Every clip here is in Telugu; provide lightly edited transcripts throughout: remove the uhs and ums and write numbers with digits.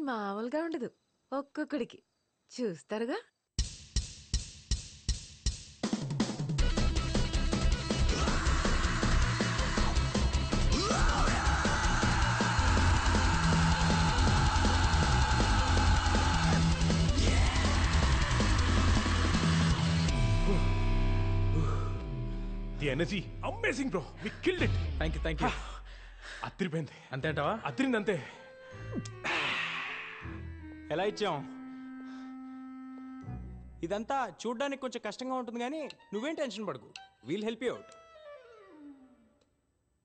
మామూలుగా ఉండదు. ఒక్కొక్కడికి చూస్తారుగా. The energy amazing bro, we killed it. Thank you. అత్తిరిపోయింది. అంతేంటావా? అత్తిరింది అంతే. ఎలా ఇచ్చాం? ఇదంతా చూడ్డానికి కొంచెం కష్టంగా ఉంటుంది కానీ నువ్వేం టెన్షన్ పడకు, వీల్ హెల్ప్ యూ అవుట్.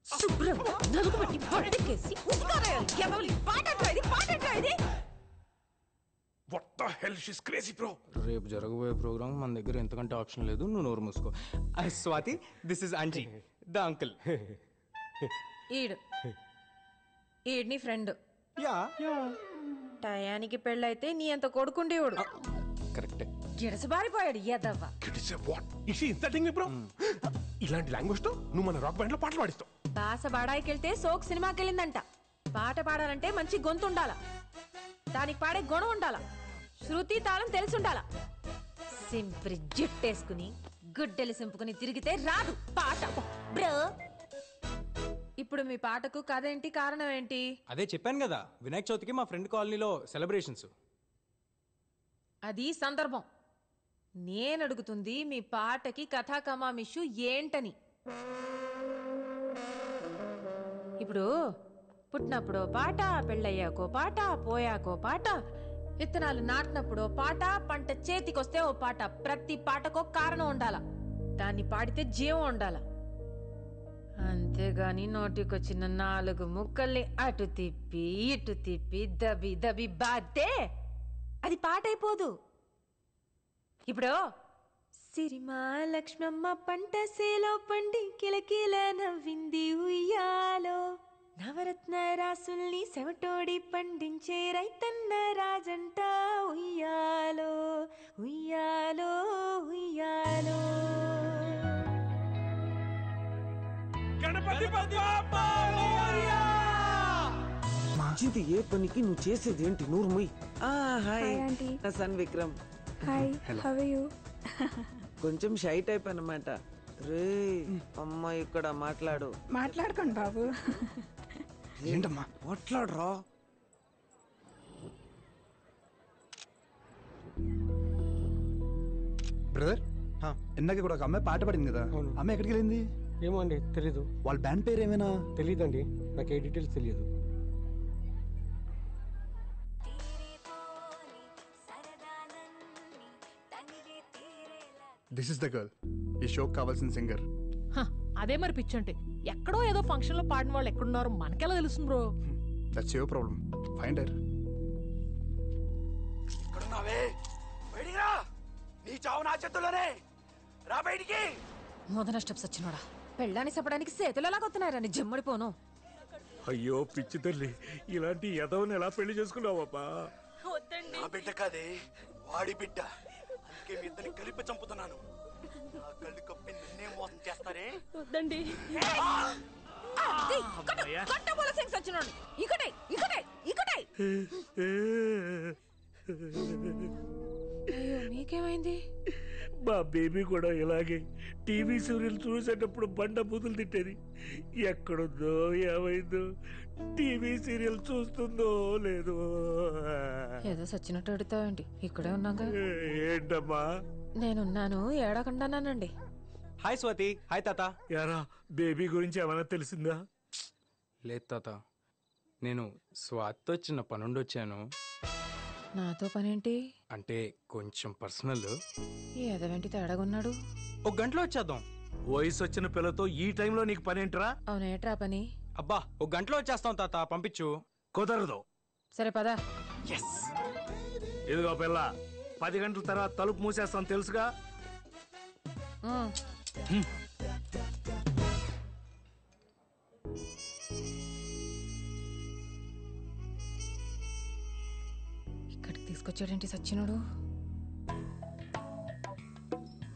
శుభ్రంగా నలుగుబట్టి పడకేసి ఉస్కారాయాలి. పాటట్రా ఇది. What the hell, she's crazy bro. రేపు జరగబోయే ప్రోగ్రామ్ మన దగ్గర ఎంతకంటే ఆప్షన్ లేదు, నువ్వు నోరు మూసుకో. Swathi, this is Anji the uncle. ఈడ్ని ఫ్రెండ్. యా టయానికి పెళ్ళైతే నీ అంత కొడుకుండేవాడు. కరెక్టే. గిడసబారిపోయాడు ఎదవ్వ. What? Is she insulting me bro? ఇలాంటి లాంగ్వేజ్ తో నువ్వు మన రాక్ బ్యాండ్ లో పాటలు పాడిస్తావు. బాస బాడాయికెళ్తే సోక్ సినిమాకి వెళ్ళిందంట. పాట పాడాలంటే మంచి గొంతు ఉండాల, దానికి పాడే గుణం ఉండాల, శృతి తాళం తెలిసి ఉండాల. సింపురి జుట్టేసుకుని గుడ్డెలు సింపుకుని తిరిగితే రాదు పాట బ్రో. ఇప్పుడు మీ పాటకు కథ ఏంటి, కారణం ఏంటి? అదే చెప్పాను కదా, వినాయక చవితికి మా ఫ్రెండ్ కాలనీలో సెలబ్రేషన్స్. అది సందర్భం. నేను అడుగుతుంది మీ పాటకి కథా కమామిషు ఏంటని. ఇప్పుడు పుట్టినప్పుడో పాట, పెళ్ళయ్యాకో పాట, పోయాకో పాట, విత్తనాలు నాటినప్పుడో పాట, పంట చేతికొస్తే ఓ పాట. ప్రతి పాటకో కారణం ఉండాల, దాన్ని పాడితే జీవం ఉండాల. అంతేగాని నోటికొచ్చిన 4 ముక్కల్ని అటు తిప్పి ఇటు తిప్పి దబి దబి బాతే అది పాట అయిపోదు. ఇప్పుడు సిరిమా లక్ష్మమ్మ పంట సేలో పండి కిలకిల నవ్వింది ఉయ్యాలో, నవరత్న రాసుల్ని సెవటోడి పండించే రైతన్న రాజంట ఉయ్యాలో ఉయ్యాలో ఉయ్యాలో. గణపతి బప్పా మంచిది. ఏ పనికి నువ్వు చేసేది ఏంటి? నూరు ముయ్. Hi aunty. నా son Vikram. Hi, how are you? కొంచెం షై టైప్ అన్నమాట. రే అమ్మ ఇక్కడ మాట్లాడు. మాట్లాడుకోండి బాబు. ఏంటమ్మా మాట్లాడరా? బ్రదర్, ఇందాక కూడా ఒక అమ్మాయి పాట పాడింది కదా, అమ్మాయి ఎక్కడికి వెళ్ళింది? ఏమో అండి, తెలీదు. వాళ్ళ బ్యాండ్ పేరు ఏమైనా తెలీదండి, నాకు ఏ డీటెయిల్స్ తెలియదు. దిస్ ఇస్ ద గర్ల్, ఈ షోకి కావాల్సిన సింగర్. అదే మరి పిచ్చంటే, ఎక్కడో ఏదో ఫంక్షన్ లో పాడిన వాళ్ళు ఎక్కడున్నారో మనకెలా తెలుస్తుంది bro? That's your problem, find her. ఇక్కడున్నావే, బయటికి రా. నీ చావు నా చేతుల్లోనే, రా బయటికి. మొదన స్టెప్స్ వచ్చినోడా, పెళ్ళాన్ని చెప్పడానికి చేతులు ఎలాగొస్తున్నారని జమ్మడిపోను. అయ్యో పిచ్చి తల్లి, ఇలాంటి యదవని ఎలా పెళ్లి చేసుకున్నావబ్బా? నా బిడ్డ కాదే, వాడి బిడ్డ. అందుకే మీ ఇద్దరిని కలిపి చంపుతున్నాను. నా కళ్ళు కప్పి నిన్నే మోసం చేస్తారే. వద్దండి. మీకేమైంది? మా బేబీ కూడా ఇలాగే టీవీ సీరియల్ చూసేటప్పుడు బండ బూతులు తిట్టేది. ఎక్కడుందో ఏమైందో, టీవీ సీరియల్ చూస్తుందో లేదో. ఏదో సచ్చినట్టు అడుగుతావేంటి? ఇక్కడే ఉన్నాగా. ఏంటమ్మా? నేనున్నాను, ఏడకుండానండి. హాయ్ స్వాతి. హాయ్ తాత. యారా, బేబీ గురించి ఏమైనా తెలిసిందా? లేదు తాత, నేను స్వాతితో చిన్న పనుండి వచ్చాను. నాతో పనేంటి? అంటే కొంచెం పర్సనల్. ఏదవేంటి తేడాగున్నాడు? ఒక గంటలో వచ్చేద్దాం. వయసు వచ్చిన పిల్లతో ఈ టైంలో నీకు పనేంట్రా? అవునేట్రా పని? అబ్బా, ఒక గంటలో వచ్చేస్తాం తాత, పంపించు. కుదరదు. సరే పదా. ఇదిగో పిల్ల, 10 గంటల తర్వాత తలుపు మూసేస్తాం తెలుసుగా. ఇక్కడికి తీసుకొచ్చాడేంటి సచ్చినుడు?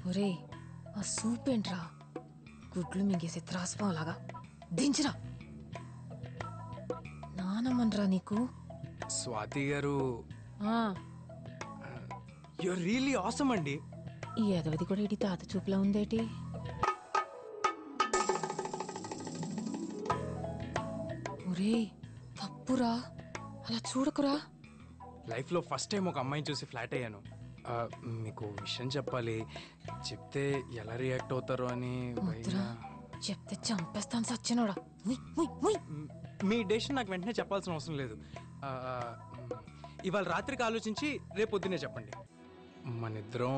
ఒరే, ఆ సూప్ ఏంట్రా? గుడ్లు మింగేసే త్రాసుపాలాగా దించిరా. నానమ్మన్రా నీకు. స్వాతి గారు ఆ, యూర్ రియల్లీ ఆసమ్ అండి. ఈ ఎదవది కూడా ఇటు తాత చూపులా ఉందేటి? ఒరే తప్పురా, అలా చూడకురా. లైఫ్లో ఫస్ట్ టైం ఒక అమ్మాయిని చూసి ఫ్లాట్ అయ్యాను. మీకు విషయం చెప్పాలి, చెప్తే ఎలా రియాక్ట్ అవుతారో అని వద్దురా, చెప్తే చంపేస్తాను సచ్చినోడా. ఉయ్, ఉయ్, ఉయ్. మీ డెసిషన్ నాకు వెంటనే చెప్పాల్సిన అవసరం లేదు. ఇవాళ రాత్రికి ఆలోచించి రేపు పొద్దునే చెప్పండి. మన ఇద్దరం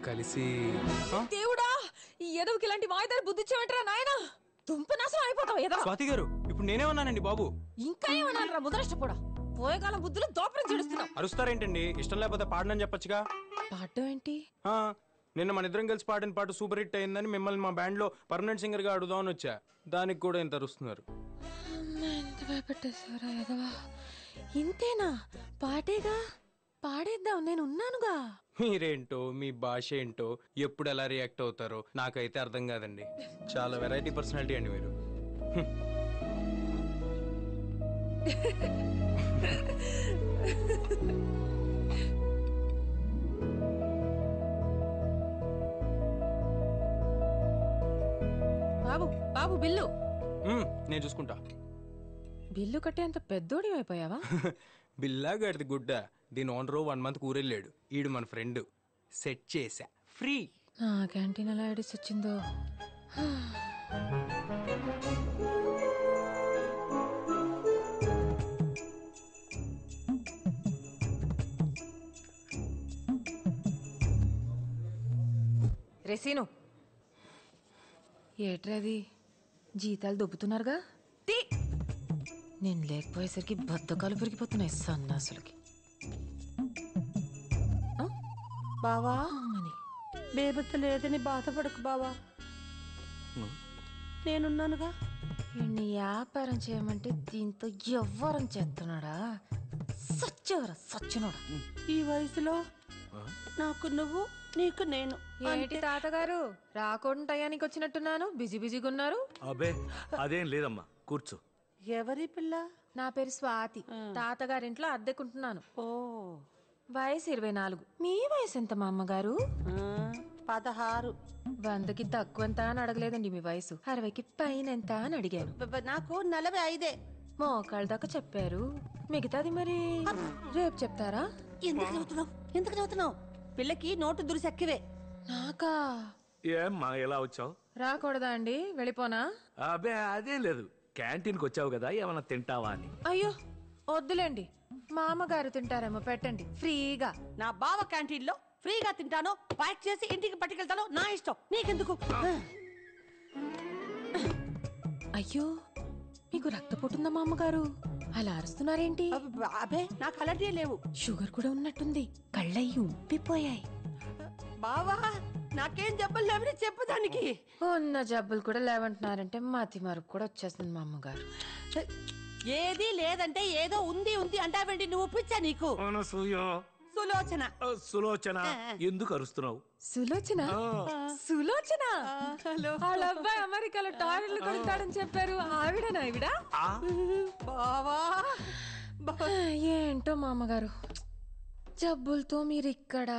కలిసి దేవుడా, ఈ ఎదవకి ఇలాంటి వాయిదాలు బుద్ధి ఇచ్చావంటరా నాయనా. దుంప నాశనం అయిపోతావు ఎదవ. స్వాతి గారు, ఇప్పుడు నేనేమన్నానండి బాబు? ఇంకా ఏమన్నారా ముదరష్టపోడా, పోయేకాలం బుద్ధులు దోపరం చేస్తున్నావు. అరుస్తారేంటండి? ఇష్టం లేకపోతే పాడనని చెప్పొచ్చుగా. పాడటం ఏంటి? నిన్న మన ఇద్దరం కలిసి పాడిన పాట సూపర్ హిట్ అయిందని మిమ్మల్ని మా బ్యాండ్ లో పర్మనెంట్ సింగర్ గా అడుగుదామని వచ్చా. దానికి కూడా ఇంత అరుస్తున్నారు. ఎంత భయపెట్టేశారా ఎదవా. ఇంతేనా? పాటేగా, పాడేద్దాం, నేను ఉన్నానుగా. మీరేంటో, మీ భాష ఏంటో, ఎప్పుడు ఎలా రియాక్ట్ అవుతారో నాకైతే అర్థం కాదండి. చాలా వెరైటీ పర్సనాలిటీ అండి మీరు. బాబు బాబు బిల్లు. నేను చూసుకుంటా. బిల్లు కట్టేంత పెద్దోడి అయిపోయావా? బిల్లా గడిది గుడ్డ. దీని ఓనరు 1 month ఊరెళ్ళాడు. ఈడు మన ఫ్రెండ్. సెట్ చేసా, ఫ్రీ. నా క్యాంటీన్ ఎలా ఐడిస్ వచ్చిందో. రెసీను, ఏట్రది? జీతాలు దొబ్బుతున్నారుగా. నేను లేకపోయేసరికి బద్దకాలు పెరిగిపోతున్నాయి సన్నాసులకి. బావా, బేబత్త లేదని బాధపడకు బావా, నేనున్నానుగా. వీడిని వ్యాపారం చేయమంటే దీంతో ఎవ్వరం చేస్తున్నాడా? సచ్చేవరా సచ్చినోడా. ఈ వయసులో నాకు నువ్వు, నీకు నేను. ఏంటి తాతగారు, రాకుండా టయానికి వచ్చినట్టున్నాను? బిజీ బిజీగా ఉన్నారు. అబే అదేం లేదమ్మా, కూర్చో. ఎవరి పిల్ల? నా పేరు స్వాతి, తాతగారింట్లో అద్దెకుంటున్నాను. ఓ, వయసు 24. మీ వయసు ఎంత మా అమ్మగారు? 16. 100కి తక్కువంత అని అడగలేదండి మీ వయసు. 60కి పైన ఎంత అని అడిగాను. నాకు 45. మోకాళ్ళ దాకా చెప్పారు, మిగతాది మరి రేపు చెప్తారా? ఎందుకు చదువుతున్నావు? పిల్లకి నోటు దురిసెక్కివే. నాకా? ఏమ్మా ఎలా వచ్చావు? రాకూడదా అండి, వెళ్ళిపోనా? అబే అదేం లేదు, క్యాంటీన్కి వచ్చావు కదా, ఏమన్నా తింటావా అని. అయ్యో వద్దులేండి, మా అమ్మగారు తింటారేమో, పెట్టండి ఫ్రీగా. నా బావ క్యాంటీన్లో ఫ్రీగా తింటానో, ప్యాక్ చేసి ఇంటికి పట్టుకెళ్తానో నా ఇష్టం, నీకెందుకు? అయ్యో, మీకు రక్తపోటుందా మా అమ్మగారు? అలా అరుస్తున్నారేంటి? అబే, నాకు అలర్జీ లేవు. షుగర్ కూడా ఉన్నట్టుంది, కళ్ళయ్యి ఉబ్బిపోయాయి. బావా, నాకేం జబ్బులు లేవని చెప్పు దానికి. ఉన్న జబ్బులు కూడా లేవంటున్నారంటే మతి మరుపు కూడా వచ్చేస్తుంది మా అమ్మగారు. ఏది లేదంటే ఏదో ఉంది ఉంది అంటావేంటి? నువ్వు పిచ్చా నీకు? సులోచన. సులోచన, ఎందుకు అరుస్తున్నావు? సులోచన? సులోచన వాళ్ళ అబ్బాయి అమెరికాలో టాయిలెట్లు కొడతాడని చెప్పారు, ఆవిడనా ఈవిడ? బావా, ఏంటో మా అమ్మగారు, జబ్బులతో మీరు ఇక్కడ,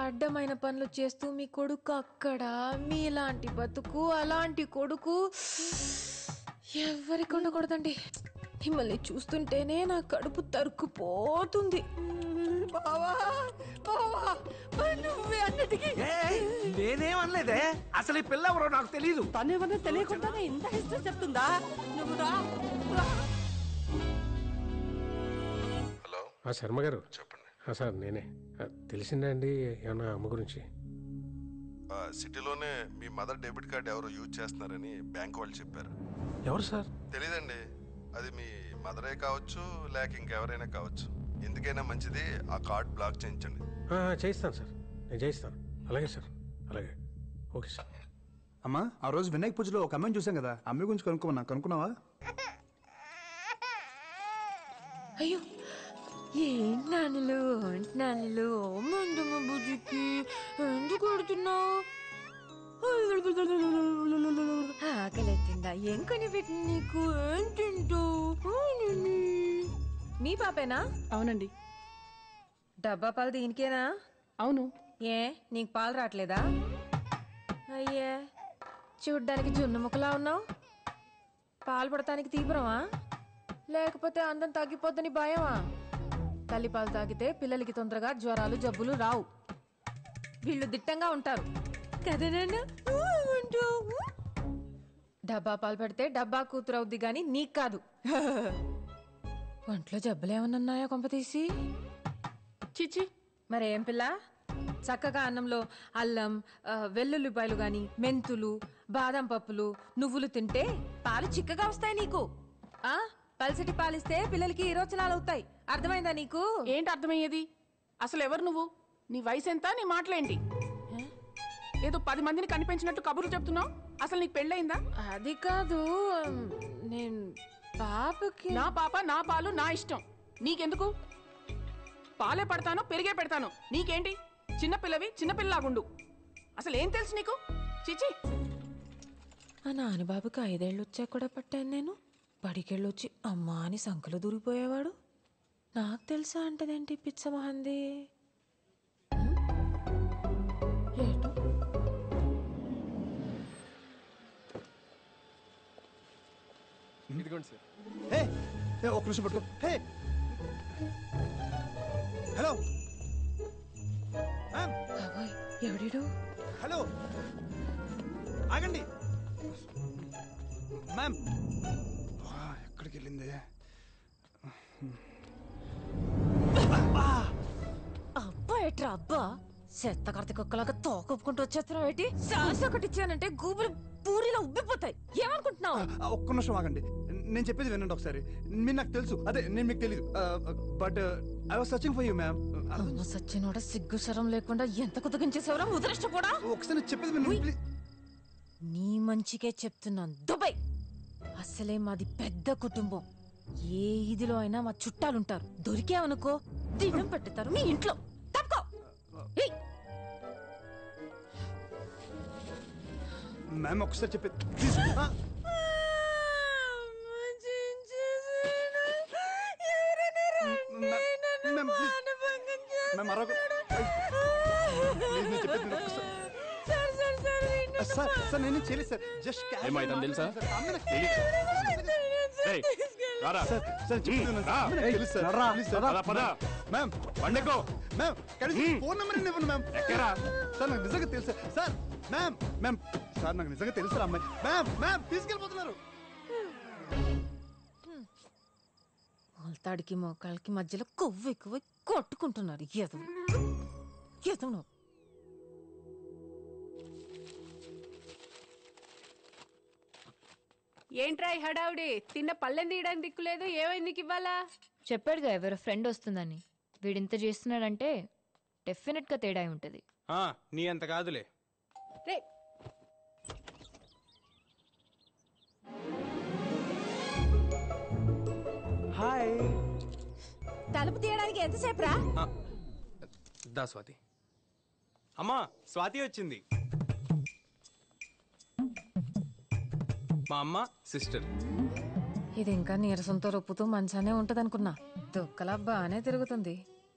అడ్డమైన పనులు చేస్తూ మీ కొడుకు అక్కడ. మీలాంటి బతుకు, అలాంటి కొడుకు ఎవరికి ఉండకూడదండి. మిమ్మల్ని చూస్తుంటేనే నా కడుపు తరుక్కుపోతుంది. బావా, బావా, నువ్వే అన్నిటికీ. నేనేమనలేదే, అసలు ఈ పిల్ల ఎవరో నాకు తెలియదు. తనేమన్నా తెలియకుండానే ఇంత హిస్టరీ చెప్తుందా? నువ్వు రా. హలో శర్మ గారు, చెప్పండి. సార్ నేనే. తెలిసిందా అండి ఏమన్నా అమ్మ గురించి? సిటీలోనే మీ మదర్ డెబిట్ కార్డ్ ఎవరో యూజ్ చేస్తున్నారని బ్యాంక్ వాళ్ళు చెప్పారు. ఎవరు సార్? తెలీదండి, అది మీ మదరే కావచ్చు లేక ఇంకెవరైనా కావచ్చు. ఎందుకైనా మంచిది ఆ కార్డ్ బ్లాక్ చేయించండి. చేయిస్తాను సార్, నేను చేయిస్తాను. అలాగే సార్, అలాగే. Okay sir. అమ్మా, ఆ రోజు వినాయక పూజలో ఒక అమ్మాయిని చూసాం కదా, అమ్మాయి గురించి కనుక్కున్నావా? అయ్యో, ఏంటి నాన్నలు మందమ్మ బుజ్జికి ఎందుకు కొడుతున్నావు? ఆకలిస్తుందా? ఏం కొని పెట్టి నీకు? ఏం తింటావు? మీ పాపేనా? అవునండి. డబ్బా పాలు దీనికేనా? అవును. ఏ నీకు పాలు రావట్లేదా? అయ్యే చూడ్డానికి జున్ను ముక్కలా ఉన్నావు. పాలు పడటానికి తీవ్రమా లేకపోతే అందం తగ్గిపోద్దని భయమా? తల్లి పాలు తాగితే పిల్లలకి తొందరగా జ్వరాలు జబ్బులు రావు. వీళ్ళు దిట్టంగా ఉంటారు కదేనా? డబ్బా పాలు పెడితే డబ్బా కూతురు అవుద్ది గాని నీకు కాదు. ఒంట్లో జబ్బులేమన్నాయా కొంపతీసి? చిచి, మరేం పిల్ల, చక్కగా అన్నంలో అల్లం వెల్లుల్లిపాయలు గాని మెంతులు బాదం పప్పులు నువ్వులు తింటే పాలు చిక్కగా వస్తాయి నీకు. ఆ పల్సటి పాలిస్తే పిల్లలకి ఈరోచనాలు అవుతాయి. అర్థమైందా నీకు? ఏంటి అర్థమయ్యేది? అసలు ఎవరు నువ్వు? నీ వయసు ఎంత? నీ మాటలేంటి? ఏదో 10 మందిని కనిపించినట్టు కబుర్లు చెప్తున్నావు. అసలు నీకు పెళ్ళయిందా? అది కాదు, నేను పాపకి. నా పాప నా పాలు నా ఇష్టం. నీకెందుకు? పాలే పడతాను పెరిగే పెడతాను. నీకేంటి? చిన్నపిల్లవి చిన్నపిల్లలాగుండు. అసలు ఏం తెలుసు నీకు? చిచి. ఆ నాన్నబాబుకి 5 ఏళ్ళు వచ్చాక కూడా పట్టాను నేను. బడికెళ్ళొచ్చి అమ్మా అని సంకలు దూరిపోయేవాడు. నాకు తెలుసా అంటదేంటి పిచ్చ మహంది. ఏటో ఇదిగోండి సార్. హే ఒక్క నిమిషం పట్టుకో. Hey hello ma'am. బాబోయ్ ఎవడీడు? హలో ఆగండి మ్యామ్. ఎక్కడికి వెళ్ళింది? అబ్బా ఎట్రా అబ్బా, చెత్త కర్త కుక్కలాగా తోకొప్పుకుంటూ వచ్చేస్తున్నావు ఏంటి? శ్వాస ఒకటి ఇచ్చానంటే గూబులు పూరిలో ఉబ్బిపోతాయి. ఏమనుకుంటున్నావు? ఒక్క నిమిషం ఆగండి, నేను చెప్పేది వినండి ఒకసారి. మీరు నాకు తెలుసు, అదే నేను మీకు తెలీదు. But I was searching for you ma'am. అమ్మ సచ్చినోడ సిగ్గు శరం లేకుండా ఎంత కుదగించేసేవరా ముదరష్ట కూడా. ఒకసారి చెప్పేది వినండి ప్లీజ్. నీ మంచికే చెప్తున్నాను. దుబాయ్ అసలే మాది పెద్ద కుటుంబం. ఏ ఇదిలో అయినా మా చుట్టాలుంటారు. దొరికావనుకో దినం పెట్టుతారు మీ ఇంట్లో. తప్పుకో. మ్యామ్ ఒకసారి చెప్పేది ప్లీజ్. సార్ నేను చేయలేదు సార్. జస్ట్ ఏమైందని తెలుసా? మ్యామ్ పండుగ మ్యామ్ ఫోన్ నెంబర్ ఇవ్వండి మ్యామ్. సార్ నాకు నిజంగా తెలుసా సార్. మ్యామ్ మ్యామ్ సార్ నాకు నిజంగా తెలుసు అమ్మాయి. Ma'am ma'am తీసుకెళ్ళిపోతున్నారు. మొలతాడికి మోకాళ్ళకి మధ్యలో కొవ్వు ఎక్కువ కొట్టుకుంటున్నారు. ఎదవు ఎదవు. ఏంట్రా ఈ హడావుడి? తిన్న పళ్ళెం తీయడానికి దిక్కులేదు. ఏమైంది నీకు ఇవ్వాలా? చెప్పాడుగా ఎవరో ఫ్రెండ్ వస్తుందని. వీడింత చేస్తున్నాడంటే డెఫినెట్ గా తేడా ఉంటది. నీ అంత కాదులే. రే హాయ్. తలుపు తీయడానికి ఎంతసేపు రా? దా స్వాతి. అమ్మా స్వాతి వచ్చింది. మా అమ్మ సిస్టర్. ఇది ఇంకా నీరసంతో రొప్పుతూ మంచానే ఉంటదనుకున్నా. దుక్కలా బానే తిరుగుతుంది.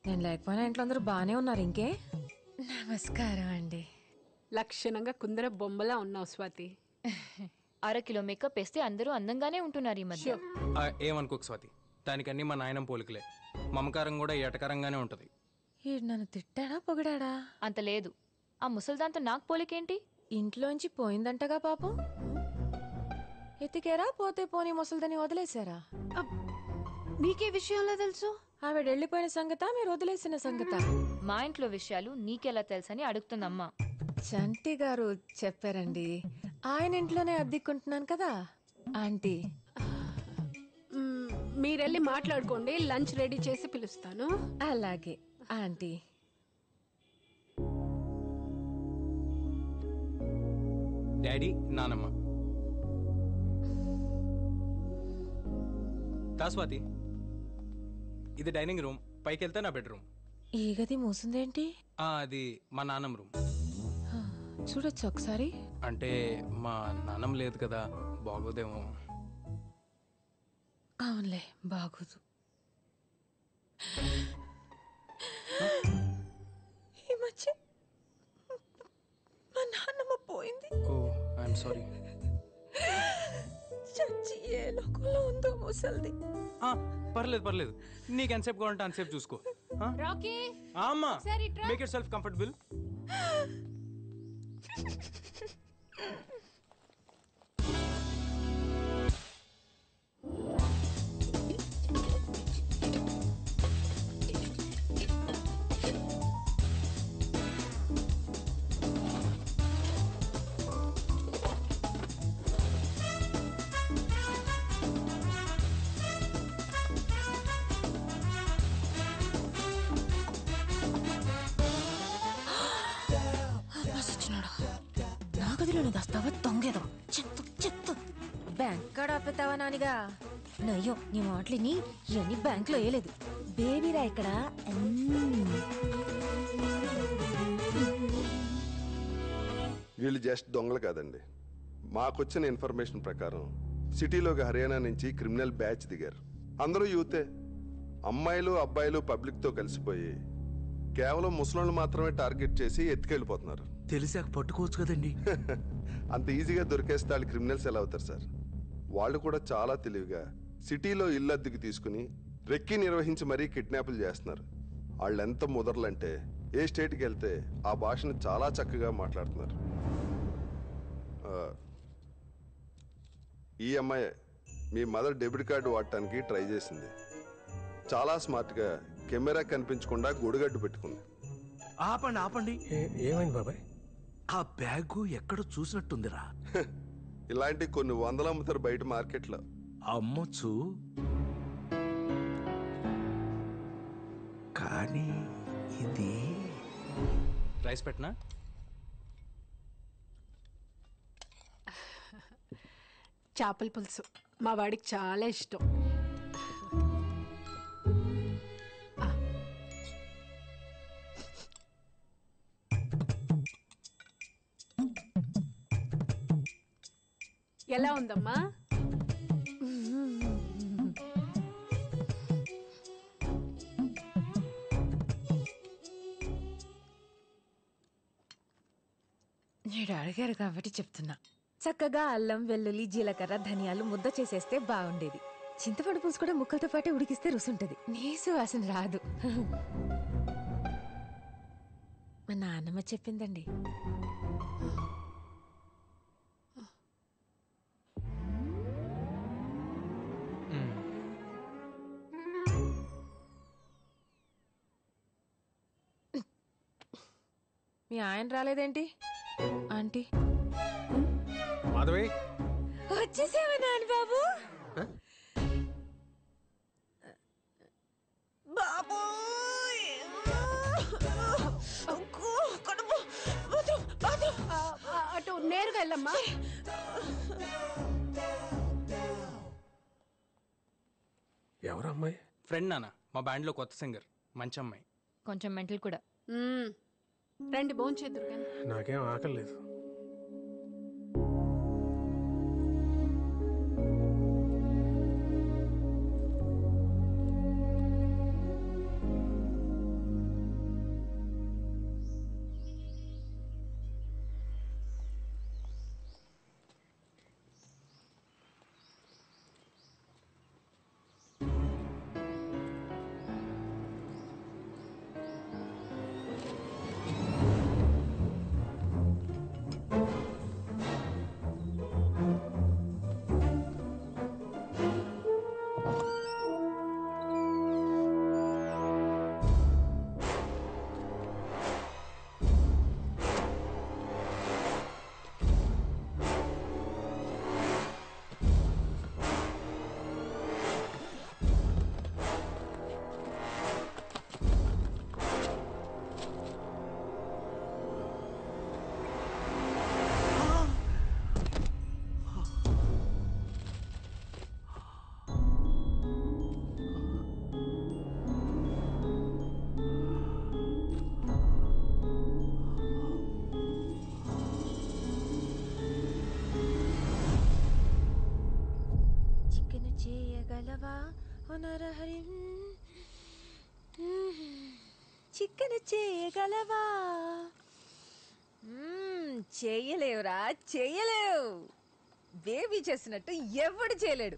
నేను లేకపోయినా ఇంట్లో అందరూ బానే ఉన్నారు. ఇంకే నమస్కారం అండి. లక్షణంగా కుందర బొమ్మలా ఉన్నావు స్వాతి. 1/2 కిలో మేకప్ వేస్తే అందరూ అందంగానే ఉంటున్నారు ఈ మధ్య. ఏమనుకోకు స్వాతి, దానికన్నీ మా నాయనం పోలికలే. మమకారం కూడా ఏటకరంగానే ఉంటది. ఈడు నన్ను తిట్టాడా పొగిడాడా? అంత లేదు. ఆ ముసల్దాంతో నాకు పోలికేంటి? ఇంట్లోంచి పోయిందంటగా పాపం. ఎతికేరా పోతే పోనీ ముసల్దని వదిలేశారా? నీకే విషయంలో తెలుసు? ఆవిడ వెళ్ళిపోయిన సంగత మీరు వదిలేసిన సంగత? మా ఇంట్లో విషయాలు నీకెలా తెలుసని అడుగుతుందమ్మా. చంటి గారు చెప్పారండి. ఆయన ఇంట్లోనే అద్దెకుంటున్నాను కదా ఆంటీ. మీరెళ్ళి మాట్లాడుకోండి. లంచ్ రెడీ చేసి పిలుస్తాను. అలాగే ఆంటీ. డాడీ నానమ్మ. స్వాతి ఇది డైనింగ్ రూమ్. పైకి వెళ్తే నా బెడ్రూమ్. ఈ గది మూసిందేంటి? అది మా నాన్నమ్మ రూమ్. చూడొచ్చు ఒకసారి. అంటే మా నాన్నమ్మ లేదు కదా, బాగోదేమో. అవునులే బాగోదు. ఈ మధ్య మా నాన్నమ్మ పోయింది. ఓ ఐఎమ్ సారీ. చచ్చి ఏ లోకంలో ఉందో ముసల్ది. పర్లేదు పర్లేదు, నీకు ఎంతసేపు కావాలంటే అంతసేపు చూసుకో. రాకీ అమ్మా, మేక్ యువర్ సెల్ఫ్ కంఫర్టబుల్. నా గదిలోనే దాస్తావా దొంగేదో? చెత్త చెత్త. Bank card ఆపేతావా నానిగా? నయ్యో, నీ మాటలిని ఇవన్నీ బ్యాంక్ లో వేయలేదు. బేబీరా ఇక్కడ. వీళ్ళు జస్ట్ దొంగలు కాదండి. మాకొచ్చిన ఇన్ఫర్మేషన్ ప్రకారం సిటీలోకి హర్యానా నుంచి క్రిమినల్ బ్యాచ్ దిగారు. అందరూ యూతే. అమ్మాయిలు అబ్బాయిలు పబ్లిక్తో కలిసిపోయి కేవలం ముసలోళ్ళు మాత్రమే టార్గెట్ చేసి ఎత్తుకెళ్ళిపోతున్నారు. తెలిసాక పట్టుకోవచ్చు కదండి. అంత ఈజీగా దొరికేస్తే వాళ్ళు క్రిమినల్స్ ఎలా అవుతారు సార్? వాళ్ళు కూడా చాలా తెలివిగా సిటీలో ఇల్లు అద్దెకి తీసుకుని రెక్కి నిర్వహించి మరీ కిడ్నాపులు చేస్తున్నారు. వాళ్ళు ఎంత ముదర్లంటే ఏ స్టేట్కి వెళ్తే ఆ భాషను చాలా చక్కగా మాట్లాడుతున్నారు. ఈ అమ్మాయి మీ మదర్ డెబిట్ కార్డు వాడటానికి ట్రై చేసింది. చాలా స్మార్ట్గా కెమెరా కనిపించకుండా గొడుగడ్డు పెట్టుకుంది. ఆపండి ఆపండి. ఏమైంది బాబాయ్? ఆ బ్యాగు ఎక్కడ చూసినట్టుందిరా. ఇలాంటి కొన్ని వందలు అమ్ముతారు బయట మార్కెట్లో. అమ్మొచ్చు, కానీ ఇది రైస్ పెట్టనా? చేపల పులుసు మా వాడికి చాలా ఇష్టం. ఎలా ఉందమ్మా? నేను అడిగారు కాబట్టి చెప్తున్నా. చక్కగా అల్లం, వెల్లుల్లి, జీలకర్ర, ధనియాలు ముద్ద చేసేస్తే బాగుండేది. చింతపండు పులుసు కూడా ముక్కలతో పాటే ఉడికిస్తే రుసుంటది. నీసు వాసన రాదు. మా నాన్నమ్మ చెప్పిందండి. మీ ఆయన రాలేదేంటి ఆంటీ? మాధవి, వచ్చేసావా నాన్న బాబు? బాబు అటు నేరుగా వెళ్ళమ్మా. ఎవరు అమ్మాయి? ఫ్రెండ్ నాన్న, మా బ్యాండ్లో కొత్త సింగర్, మంచి అమ్మాయి. కొంచెం మెంటల్ కూడా. రండి భోంచేద్దురు కానీ. నాకేం ఆకలి లేదు. చికెన్ చేయగలవా? చేయలేవురా, చేయలేవు. బేబీ చేసినట్టు ఎవడు చేయలేడు.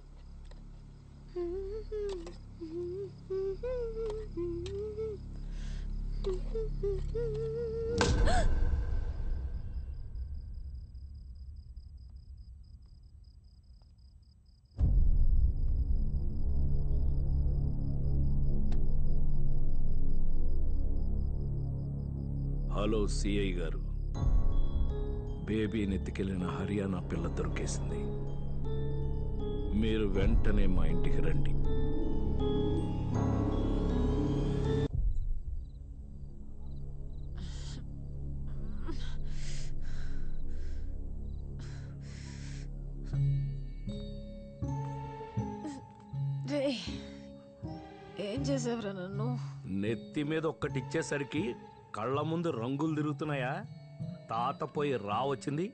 హలో సిఐ గారు, బేబీని ఎత్తుకెళ్లిన హర్యానా పిల్ల దొరికేసింది. మీరు వెంటనే మా ఇంటికి రండి. ఏం చేసావురా నన్ను? నెత్తి మీద ఒక్కటిచ్చేసరికి కళ్ళ ముందు రంగులు తిరుగుతున్నాయా? తాత పోయి వచ్చింది.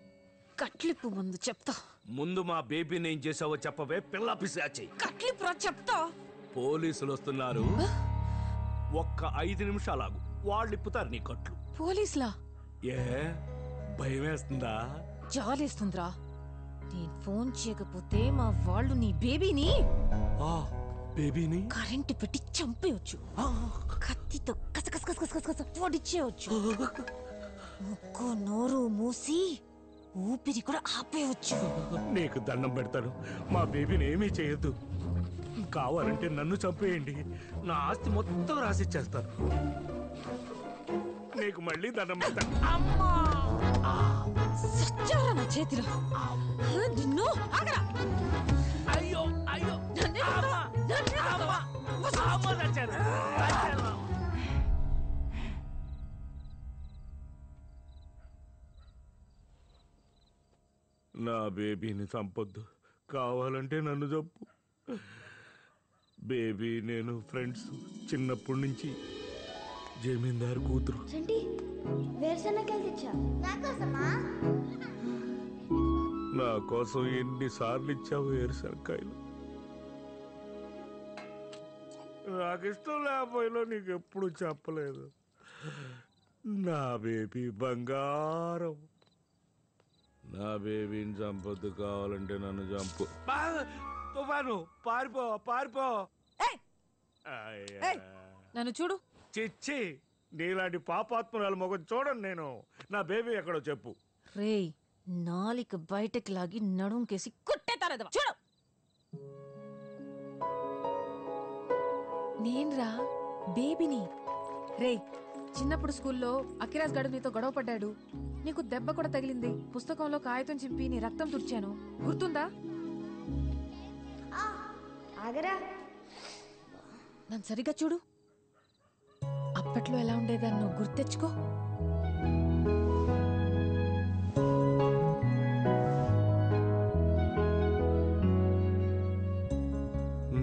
కట్లిప్పు ముందు చెప్తా. ముందు మా బేబీని ఏం చేసావో చెప్పవే పిల్ల పిశాచి. కట్లిప్పు చెప్తా. పోలీసులు వస్తున్నారు, ఒక్క 5 నిమిషాలాగు, వాళ్ళు ఇప్పుతారు నీ కట్లు. పోలీసులా? ఏ భయం వేస్తుందా? జాలేస్తుందిరా. నేను ఫోన్ చేయకపోతే మా వాళ్ళు నీ బేబీని బేబీని కరెంటు పెట్టి చంపేయచ్చు. కత్తితో కసకస పొడిచేయచ్చు. ముక్కు నోరు మూసి ఊపిరి కూడా ఆపేయచ్చు. నీకు దండం పెడతాను, మా బేబీని ఏమీ చేయొద్దు. కావాలంటే నన్ను చంపేయండి, నా ఆస్తి మొత్తం రాసిచ్చేస్తాను. నీకు మళ్ళీ దండం పెడతాను. సచ్చారా నా చేతిలో. నిన్ను ఆగరా. అయ్యో అయ్యో నా బేబీని చంపొద్దు, కావాలంటే నన్ను చంపు. బేబీ నేను ఫ్రెండ్స్ చిన్నప్పటి నుంచి. జమీందారు కూతురు. నా కోసం ఎన్నిసార్లు ఇచ్చావు వేరుశనక్కాయలు? నాకు ఇష్టం లేకపోయినా నీకు ఎప్పుడు చెప్పలేదు. నా బేబీ బంగారం. నా బేబీని చంపొద్దు, కావాలంటే నన్ను చంపు. తుఫాను పారిపో పారిపో. నన్ను చూడు. చిచ్చి, నీలాంటి పాపాత్మరాలు మొగం చూడను నేను. నా బేబీ ఎక్కడో చెప్పు. రేయ్, నాలిక బయటకి లాగి నడుంకేసి కుట్టేతారదవా. చూడు. నేన్రా బేబీని. రేయ్, చిన్నప్పుడు స్కూల్లో అఖిరాజ్ గడు నీతో గొడవ పడ్డాడు. నీకు దెబ్బ కూడా తగిలింది. పుస్తకంలో కాగితం చింపి నీ రక్తం తుడిచాను, గుర్తుందా? నన్ను సరిగ్గా చూడు. అప్పట్లో ఎలా ఉండేదాన్ని నువ్వు గుర్తెచ్చుకో.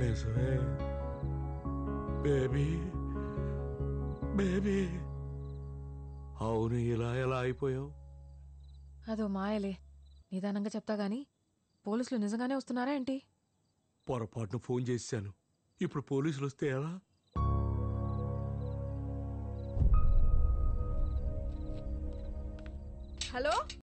నిజమే బేబీ, బేబీ. అవును, ఇలా ఎలా అయిపోయావు? అదో మాయలే. నిదానంగా చెప్తా గాని, పోలీసులు నిజంగానే వస్తున్నారా ఏంటి? పొరపాటును ఫోన్ చేశాను. ఇప్పుడు పోలీసులు వస్తే ఎలా?